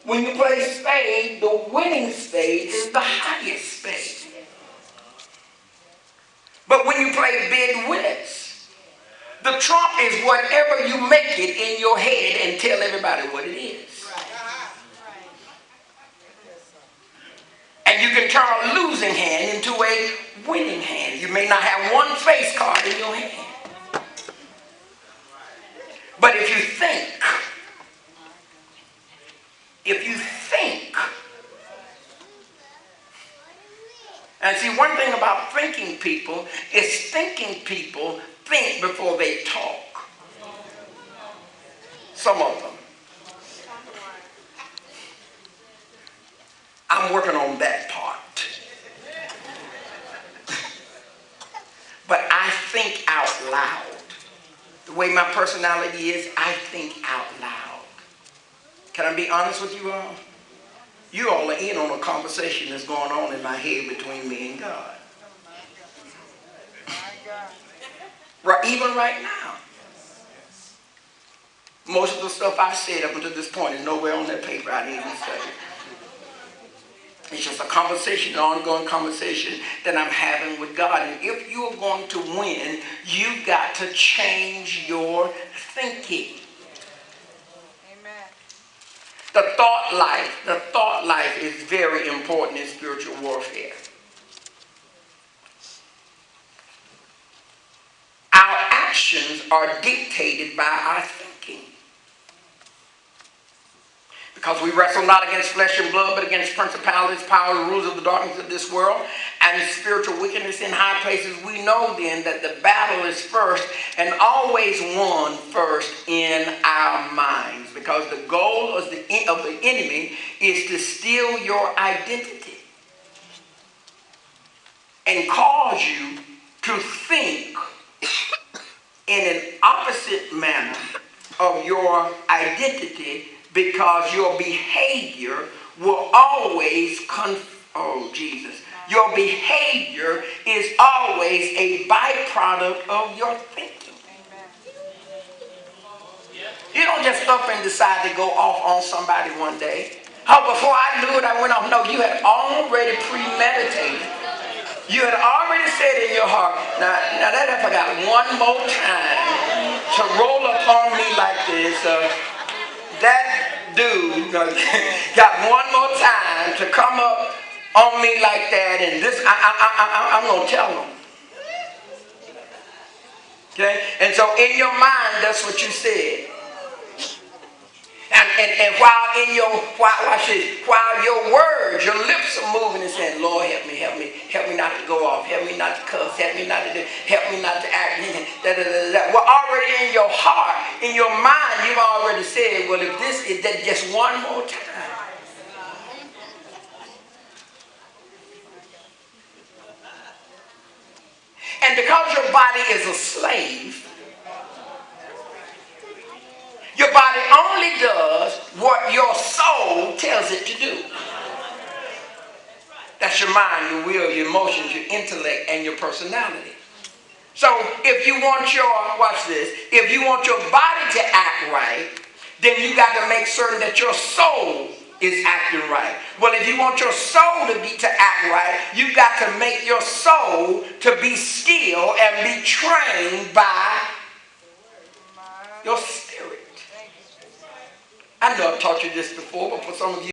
When you play spade, the winning spade is the highest spade. But when you play bid whist, the trump is whatever you make it in your head and tell everybody what it is. And you can turn a losing hand into a winning hand. You may not have one face card in your hand. But if you think, and see, one thing about thinking people is thinking people think before they talk. Some of them. I'm working on that part. But I think out loud. The way my personality is, I think out loud. Can I be honest with you all? You all are in on a conversation that's going on in my head between me and God. Right, even right now. Most of the stuff I've said up until this point is nowhere on that paper I didn't even study. It's just a conversation, an ongoing conversation that I'm having with God. And if you are going to win, you've got to change your thinking. Amen. The thought life is very important in spiritual warfare. Our actions are dictated by our thinking. Because we wrestle not against flesh and blood, but against principalities, powers, and rulers of the darkness of this world, and spiritual wickedness in high places. We know then that the battle is first and always won first in our minds. Because the goal of the enemy is to steal your identity and cause you to think in an opposite manner of your identity, because your behavior will always your behavior is always a byproduct of your thinking. You don't just up and decide to go off on somebody one day. Oh, before I knew it, I went off. No, you had already premeditated. You had already said in your heart, now that if I got one more time to roll up on me like this, that dude got one more time to come up on me like that, and this I'm going to tell him. Okay? And so in your mind, that's what you said. And while your words, your lips are moving and saying, Lord, help me not to go off, help me not to cuss, help me not to do, help me not to act, well, already in your heart, in your mind, you've already said, well, if this is that just one more time. And because your body is a slave, your body only does what your soul tells it to do. That's your mind, your will, your emotions, your intellect, and your personality. So if you want if you want your body to act right, then you got to make certain that your soul is acting right. Well, if you want your soul to act right, you've got to make your soul to be skilled and be trained by your spirit. I know I've taught you this before, but for some of you,